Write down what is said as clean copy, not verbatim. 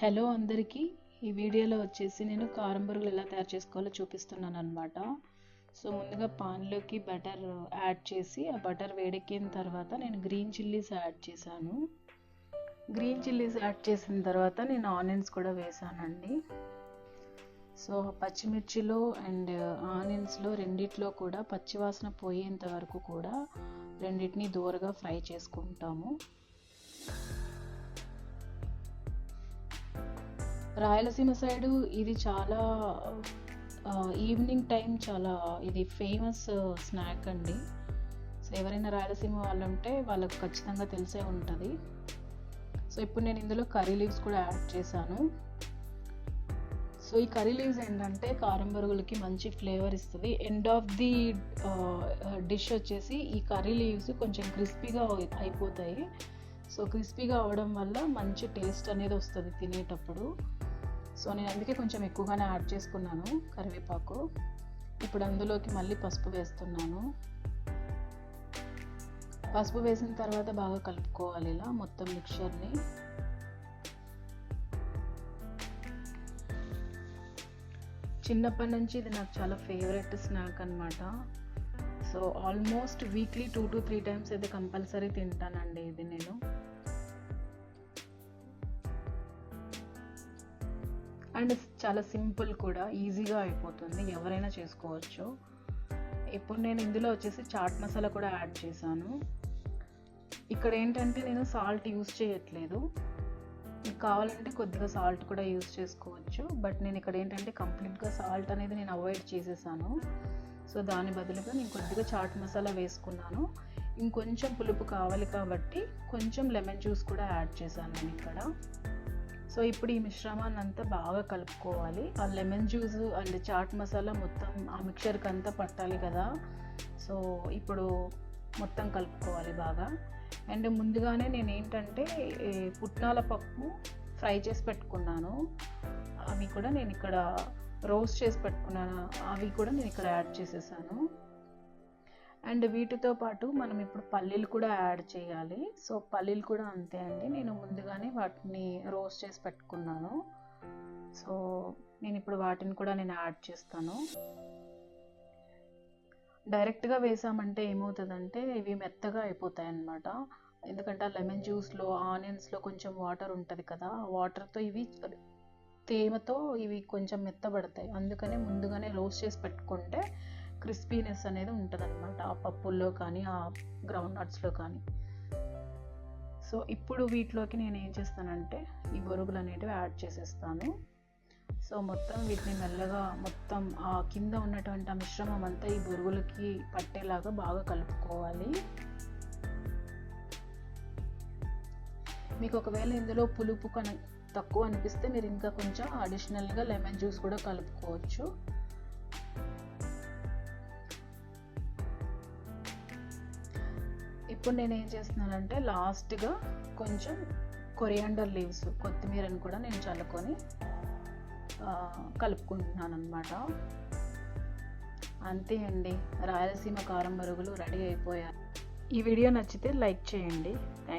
Hello అందరికీ. ఈ వీడియోలో వచ్చేసి నేను కారం బొరుగులు ఎలా తయారు చేసుకోవాలో చూపిస్తున్నాను అనమాట. సో ముందుగా పాన్లోకి బటర్ యాడ్ చేసి ఆ బటర్ వేడెక్కిన తర్వాత నేను గ్రీన్ చిల్లీస్ యాడ్ చేశాను. గ్రీన్ చిల్లీస్ యాడ్ చేసిన తర్వాత నేను ఆనియన్స్ కూడా వేసానండి. సో పచ్చిమిర్చిలో అండ్ ఆనియన్స్లో రెండిట్లో కూడా పచ్చివాసన పోయేంత వరకు కూడా రెండింటిని దూరగా ఫ్రై చేసుకుంటాము. రాయలసీమ సైడు ఇది చాలా ఈవినింగ్ టైం చాలా ఇది ఫేమస్ స్నాక్ అండి. సో ఎవరైనా రాయలసీమ వాళ్ళు ఉంటే వాళ్ళకు ఖచ్చితంగా తెలిసే ఉంటుంది. సో ఇప్పుడు నేను ఇందులో కర్రీ లీవ్స్ కూడా యాడ్ చేశాను. సో ఈ కర్రీ లీవ్స్ ఏంటంటే కారం బొరుగులకి మంచి ఫ్లేవర్ ఇస్తుంది. ఎండ్ ఆఫ్ ది డిష్ వచ్చేసి ఈ కర్రీ లీవ్స్ కొంచెం క్రిస్పీగా అయిపోతాయి. సో క్రిస్పీగా అవ్వడం వల్ల మంచి టేస్ట్ అనేది వస్తుంది తినేటప్పుడు. సో నేను అందుకే కొంచెం ఎక్కువగానే యాడ్ చేసుకున్నాను కరివేపాకు. ఇప్పుడు అందులోకి మళ్ళీ పసుపు వేస్తున్నాను. పసుపు వేసిన తర్వాత బాగా కలుపుకోవాలి ఇలా మొత్తం మిక్చర్ని. చిన్నప్పటి నుంచి ఇది నాకు చాలా ఫేవరెట్ స్నాక్ అనమాట. So almost weekly 2 to 3 times అయితే కంపల్సరీ తింటానండి ఇది నేను. అండ్ చాలా సింపుల్ కూడా, ఈజీగా అయిపోతుంది, ఎవరైనా చేసుకోవచ్చు. ఇప్పుడు నేను ఇందులో వచ్చేసి చాట్ మసాలా కూడా యాడ్ చేశాను. ఇక్కడ ఏంటంటే నేను సాల్ట్ యూస్ చేయట్లేదు. మీకు కావాలంటే కొద్దిగా సాల్ట్ కూడా యూస్ చేసుకోవచ్చు. బట్ నేను ఇక్కడ ఏంటంటే కంప్లీట్గా సాల్ట్ అనేది నేను అవాయిడ్ చేసేసాను. సో దాని బదులుగా నేను కొద్దిగా చాట్ మసాలా వేసుకున్నాను. ఇంకొంచెం పులుపు కావాలి కాబట్టి కొంచెం లెమన్ జ్యూస్ కూడా యాడ్ చేశాను నేను ఇక్కడ. సో ఇప్పుడు ఈ మిశ్రమాన్ని అంతా బాగా కలుపుకోవాలి. ఆ lemon juice and chaat masala మొత్తం ఆ మిక్చర్కి అంతా పట్టాలి కదా. సో ఇప్పుడు మొత్తం కలుపుకోవాలి బాగా. అండ్ ముందుగానే నేను ఏంటంటే పుట్నాల పప్పు ఫ్రై చేసి పెట్టుకున్నాను. అవి కూడా నేను ఇక్కడ రోస్ట్ చేసి పెట్టుకున్నాను. అవి కూడా నేను ఇక్కడ యాడ్ చేసేసాను. అండ్ వీటితో పాటు మనం ఇప్పుడు పల్లీలు కూడా యాడ్ చేయాలి. సో పల్లీలు కూడా అంతే అండి, నేను ముందుగానే వాటిని రోస్ట్ చేసి పెట్టుకున్నాను. సో నేను ఇప్పుడు వాటిని కూడా నేను యాడ్ చేస్తాను. డైరెక్ట్గా వేసామంటే ఏమవుతుందంటే ఇవి మెత్తగా అయిపోతాయి అన్నమాట. ఎందుకంటే ఆ లెమన్ జ్యూస్లో ఆనియన్స్లో కొంచెం వాటర్ ఉంటుంది కదా, వాటర్తో ఇవి తేమతో ఇవి కొంచెం మెత్తబడతాయి. అందుకనే ముందుగానే రోస్ట్ చేసి పెట్టుకుంటే క్రిస్పీనెస్ అనేది ఉంటుంది అనమాట ఆ పప్పుల్లో కానీ ఆ గ్రౌండ్ నట్స్లో కానీ. సో ఇప్పుడు వీటిలోకి నేను ఏం చేస్తానంటే ఈ బొరుగులు అనేటివి యాడ్ చేసేస్తాను. సో మొత్తం వీటిని మెల్లగా మొత్తం ఆ కింద ఉన్నటువంటి ఆ మిశ్రమం అంతా ఈ బొరుగులకి పట్టేలాగా బాగా కలుపుకోవాలి. మీకు ఒకవేళ ఇందులో పులుపు తక్కువ అనిపిస్తే మీరు ఇంకా కొంచెం అడిషనల్గా లెమన్ జ్యూస్ కూడా కలుపుకోవచ్చు. ఇప్పుడు నేను ఏం చేస్తున్నానంటే లాస్ట్గా కొంచెం కొరియాండర్ లీవ్స్, కొత్తిమీరని కూడా నేను చల్లుకొని కలుపుకుంటున్నాను అనమాట. అంతే అండి, రాయలసీమ కారం బొరుగులు రెడీ అయిపోయాయి. ఈ వీడియో నచ్చితే లైక్ చేయండి. థ్యాంక్